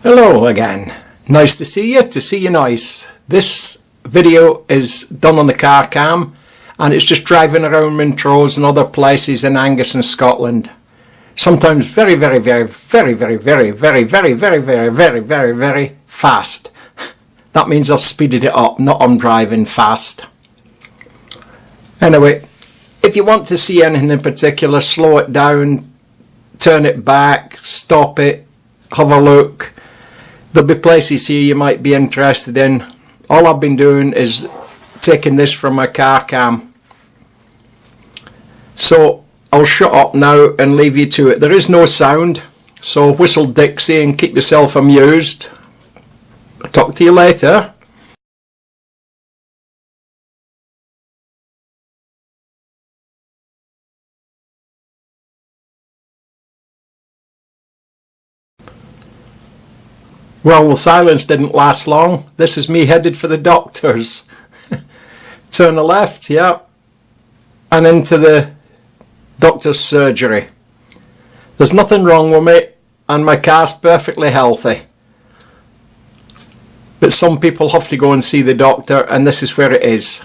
Hello again. Nice to see you nice. This video is done on the car cam and it's just driving around Montrose and other places in Angus and Scotland. Sometimes very fast. That means I've speeded it up, not I'm driving fast. Anyway, if you want to see anything in particular, slow it down, turn it back, stop it, have a look. There'll be places here you might be interested in. All I've been doing is taking this from my car cam. So I'll shut up now and leave you to it. There is no sound, so whistle Dixie and keep yourself amused. I'll talk to you later. Well, the silence didn't last long. This is me headed for the doctor's. Turn a left, yeah, and into the doctor's surgery. There's nothing wrong with me and my car's perfectly healthy. But some people have to go and see the doctor, and this is where it is.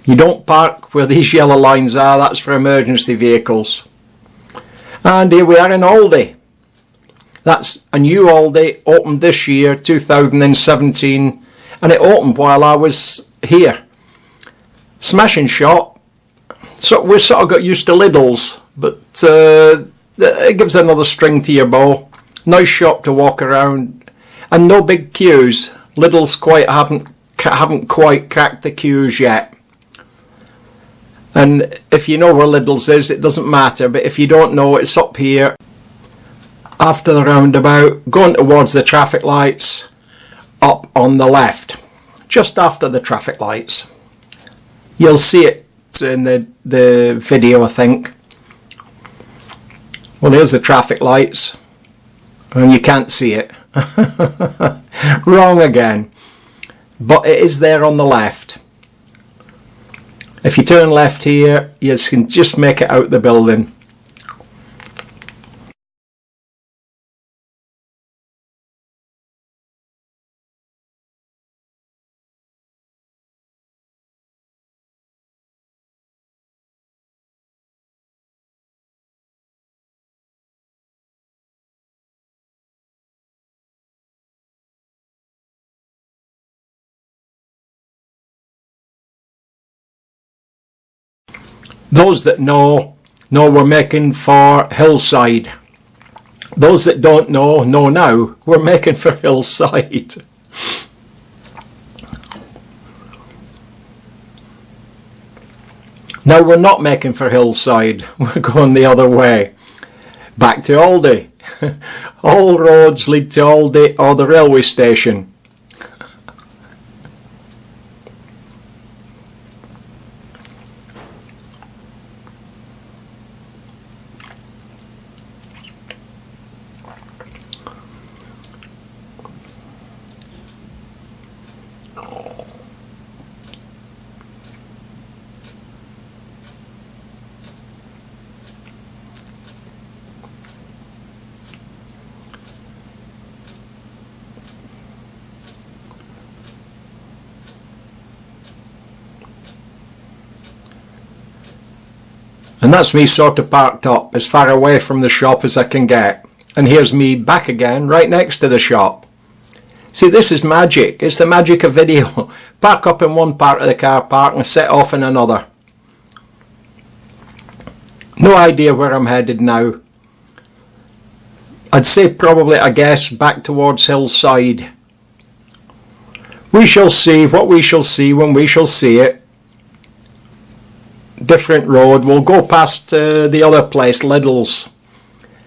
You don't park where these yellow lines are, that's for emergency vehicles. And here we are in Aldi. That's a new Aldi, opened this year, 2017, and it opened while I was here. Smashing shop. So we've sort of got used to Lidl's, but it gives another string to your bow. Nice shop to walk around, and no big queues. Lidl's haven't quite cracked the queues yet. And if you know where Lidl's is, it doesn't matter, but if you don't know, it's up here. After the roundabout, going towards the traffic lights, up on the left, just after the traffic lights. You'll see it in the video, I think. Well, here's the traffic lights, and you can't see it. Wrong again, but it is there on the left. If you turn left here, you can just make it out the building. Those that know we're making for Hillside. Those that don't know now we're making for Hillside. Now we're not making for Hillside, we're going the other way. Back to Aldi. All roads lead to Aldi or the railway station. And that's me sort of parked up as far away from the shop as I can get. And here's me back again right next to the shop. See, this is magic. It's the magic of video. Park up in one part of the car park and set off in another. No idea where I'm headed now. I'd say probably, I guess, back towards Hillside. We shall see what we shall see when we shall see it. Different road. We'll go past the other place, Lidl's,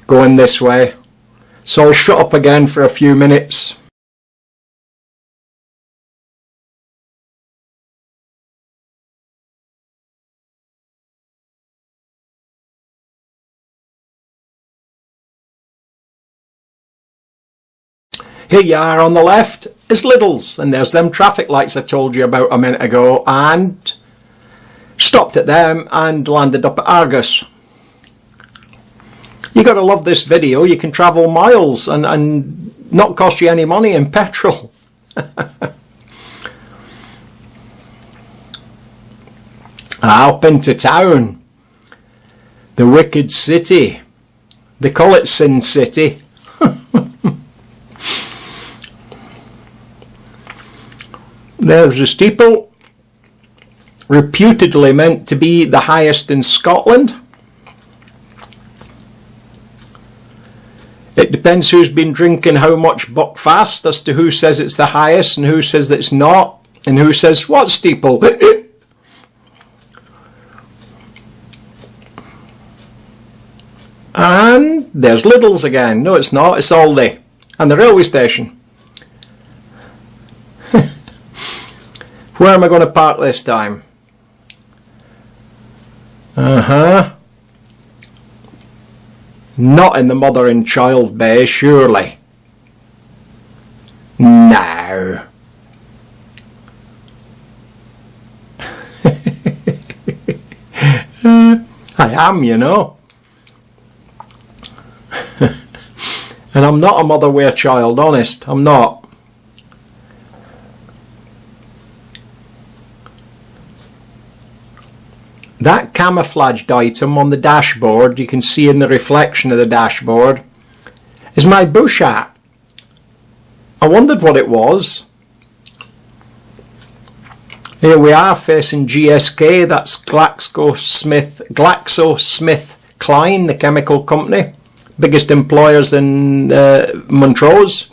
going this way. So I'll shut up again for a few minutes. Here you are on the left is Lidl's, and there's them traffic lights I told you about a minute ago, and stopped at them and landed up at Argus. You got to love this video. You can travel miles and not cost you any money in petrol. Up into town, the wicked city. They call it Sin City. There's a steeple, reputedly meant to be the highest in Scotland. It depends who's been drinking how much Buckfast as to who says it's the highest and who says it's not, and who says what steeple. And there's Lidl's again. No, it's not. It's Aldi. And the railway station. Where am I going to park this time? Not in the mother and child bay, surely. No. I am, you know. And I'm not a mother with a child, honest. I'm not. That camouflaged item on the dashboard, you can see in the reflection of the dashboard, is my bush hat. I wondered what it was. Here we are facing GSK, that's GlaxoSmithKline, the chemical company, biggest employers in Montrose.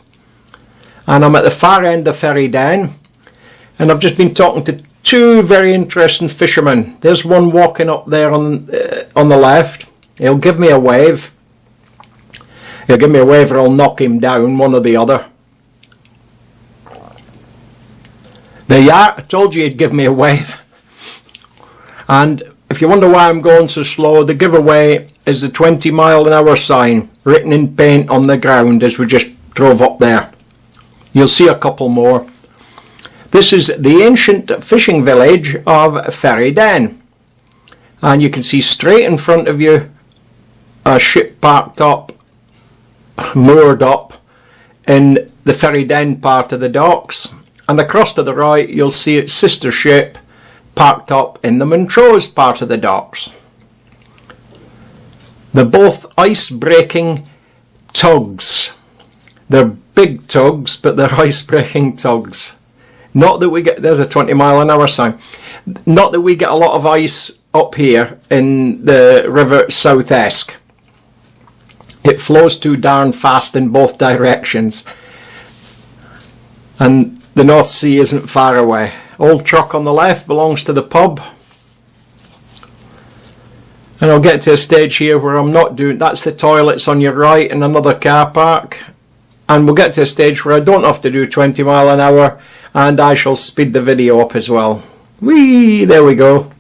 And I'm at the far end of Ferryden, and I've just been talking to two very interesting fishermen. There's one walking up there on the left. He'll give me a wave. He'll give me a wave or I'll knock him down, one or the other. There you are. I told you he'd give me a wave. And if you wonder why I'm going so slow, the giveaway is the 20-mile-an-hour sign written in paint on the ground as we just drove up there. You'll see a couple more. This is the ancient fishing village of Ferryden, and you can see straight in front of you a ship parked up, moored up in the Ferryden part of the docks, and across to the right you'll see its sister ship parked up in the Montrose part of the docks. They're both ice-breaking tugs. They're big tugs, but they're ice-breaking tugs. Not that we get, there's a 20-mile-an-hour sign. Not that we get a lot of ice up here in the River South Esk. It flows too darn fast in both directions. And the North Sea isn't far away. Old truck on the left belongs to the pub. And I'll get to a stage here where I'm not doing, that's the toilets on your right in another car park. And we'll get to a stage where I don't have to do 20 mile an hour. And I shall speed the video up as well. Whee! There we go.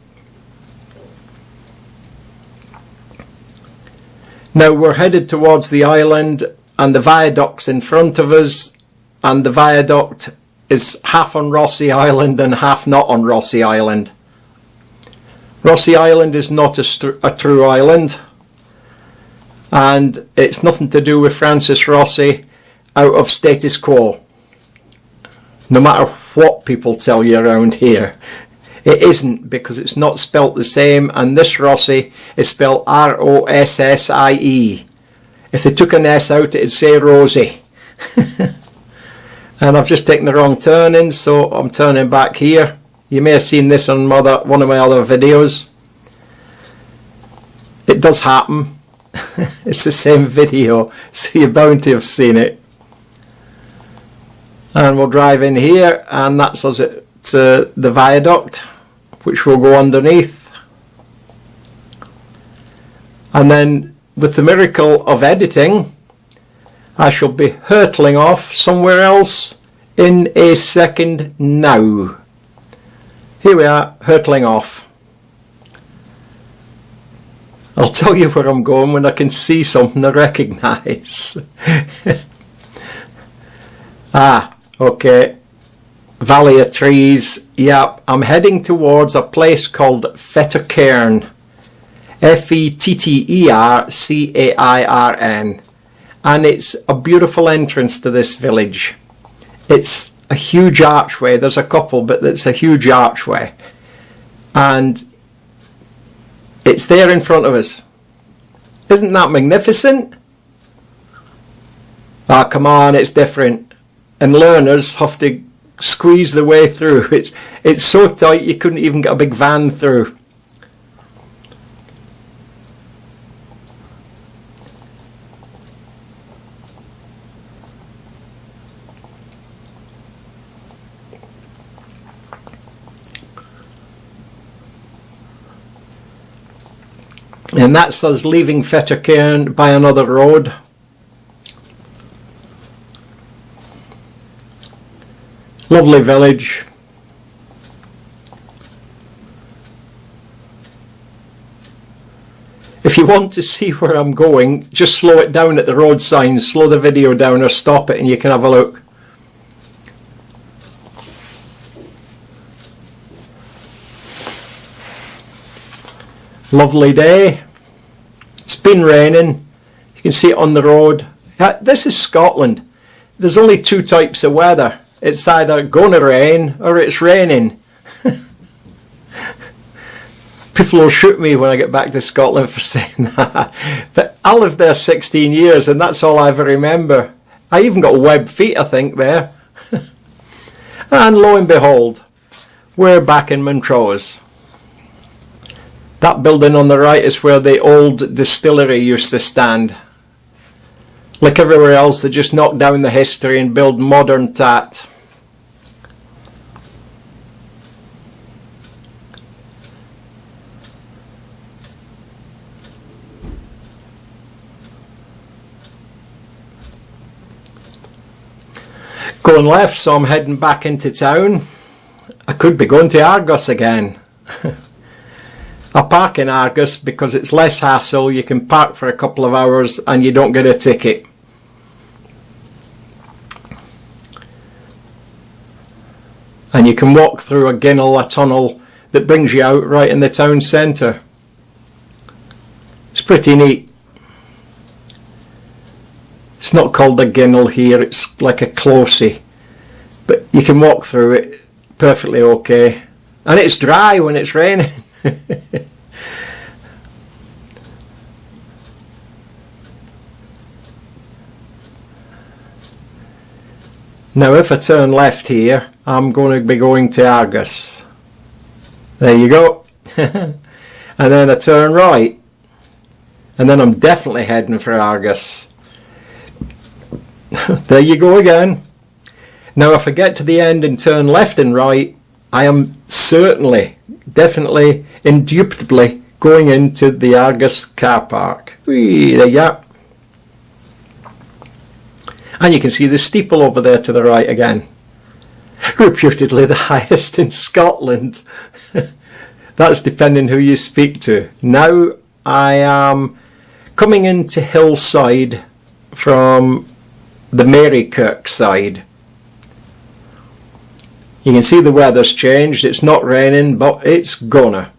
Now we're headed towards the island, and the viaduct's in front of us, and the viaduct is half on Rossi Island and half not on Rossi Island. Rossi Island is not a true island, and it's nothing to do with Francis Rossi out of Status Quo. No matter what people tell you around here, it isn't, because it's not spelt the same, and this Rossi is spelled R-O-S-S-I-E. If they took an S out, it'd say Rosie. And I've just taken the wrong turn in, so I'm turning back here. You may have seen this on one of my other videos. It does happen. It's the same video, so you're bound to have seen it. And we'll drive in here, and that's us to the viaduct, which will go underneath. And then, with the miracle of editing, I shall be hurtling off somewhere else in a second now. Here we are, hurtling off. I'll tell you where I'm going when I can see something I recognise. Okay, Valley of Trees. Yep, I'm heading towards a place called Fettercairn. Fettercairn. and it's a beautiful entrance to this village. It's a huge archway. There's a couple, but it's a huge archway, and it's there in front of us. Isn't that magnificent? Ah, come on, it's different, and learners have to squeeze the way through. It's so tight you couldn't even get a big van through. And that's us leaving Fettercairn by another road. Lovely village. If you want to see where I'm going, just slow it down at the road signs, slow the video down or stop it and you can have a look. Lovely day. It's been raining. You can see it on the road. This is Scotland. There's only two types of weather. It's either going to rain or it's raining. People will shoot me when I get back to Scotland for saying that. But I lived there 16 years and that's all I ever remember. I even got web feet, I think, there. And lo and behold, we're back in Montrose. That building on the right is where the old distillery used to stand. Like everywhere else, they just knock down the history and build modern tat. Going left, so I'm heading back into town. I could be going to Argos again. I park in Argos because it's less hassle. You can park for a couple of hours and you don't get a ticket. And you can walk through a ginnel, a tunnel that brings you out right in the town centre. It's pretty neat. It's not called a ginnel here, it's like a closey. But you can walk through it perfectly okay. And it's dry when it's raining. Now if I turn left here, I'm going to be going to Argos. There you go. And then I turn right. And then I'm definitely heading for Argos. There you go again. Now if I get to the end and turn left and right, I am certainly, definitely, indubitably going into the Argos car park. Whee, there you are. And you can see the steeple over there to the right again. Reputedly the highest in Scotland. That's depending who you speak to. Now I am coming into Hillside from the Marykirk side. You can see the weather's changed. It's not raining, but it's gonna.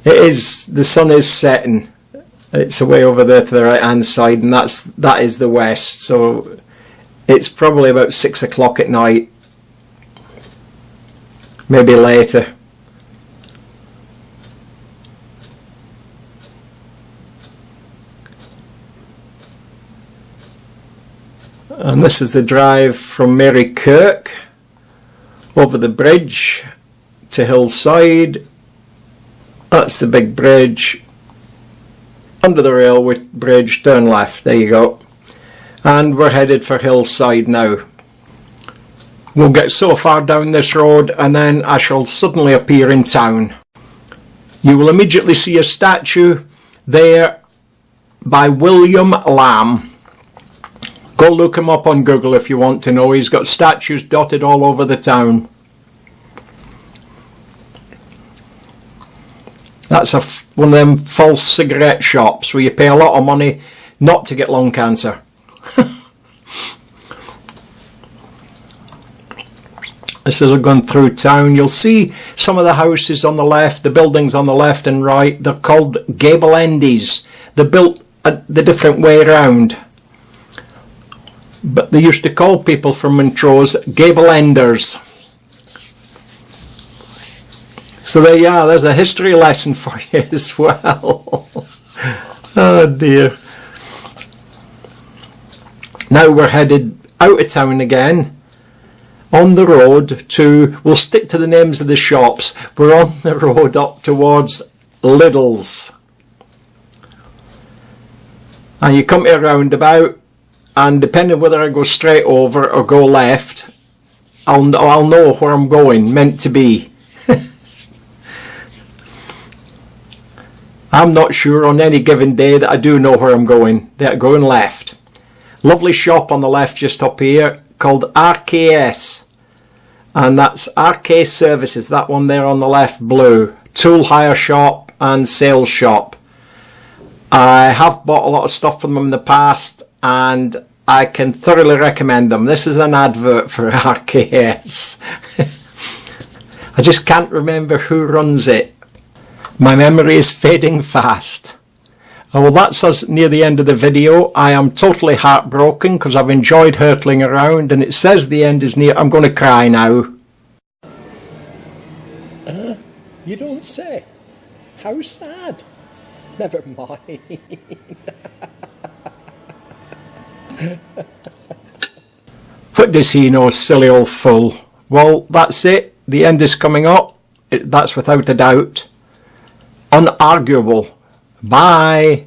It is, the sun is setting. It's away over there to the right hand side, and that is the west, so it's probably about 6 o'clock at night, maybe later. And this is the drive from Marykirk over the bridge to Hillside. That's the big bridge. Under the railway bridge, turn left, there you go. And we're headed for Hillside now. We'll get so far down this road and then I shall suddenly appear in town. You will immediately see a statue there by William Lamb. Go look him up on Google if you want to know. He's got statues dotted all over the town. That's one of them false cigarette shops where you pay a lot of money not to get lung cancer. This is going through town. You'll see some of the houses on the left, the buildings on the left and right. They're called gable endies. They're built the different way around. But they used to call people from Montrose gable enders. So there you are. There's a history lesson for you as well. Oh dear. Now we're headed out of town again. On the road to, we'll stick to the names of the shops. We're on the road up towards Lidl's. And you come to a roundabout, and depending whether I go straight over or go left, I'll know where I'm going, meant to be. I'm not sure on any given day that I do know where I'm going. They're going left. Lovely shop on the left just up here called RKS, and that's RK Services, that one there on the left, blue. Tool hire shop and sales shop. I have bought a lot of stuff from them in the past and I can thoroughly recommend them. This is an advert for RKS. I just can't remember who runs it. My memory is fading fast. Well, that's us near the end of the video. I am totally heartbroken because I've enjoyed hurtling around and it says the end is near. I'm going to cry now. You don't say. How sad. Never mind. What does he know, silly old fool? Well, that's it. The end is coming up. That's without a doubt. Unarguable. Bye.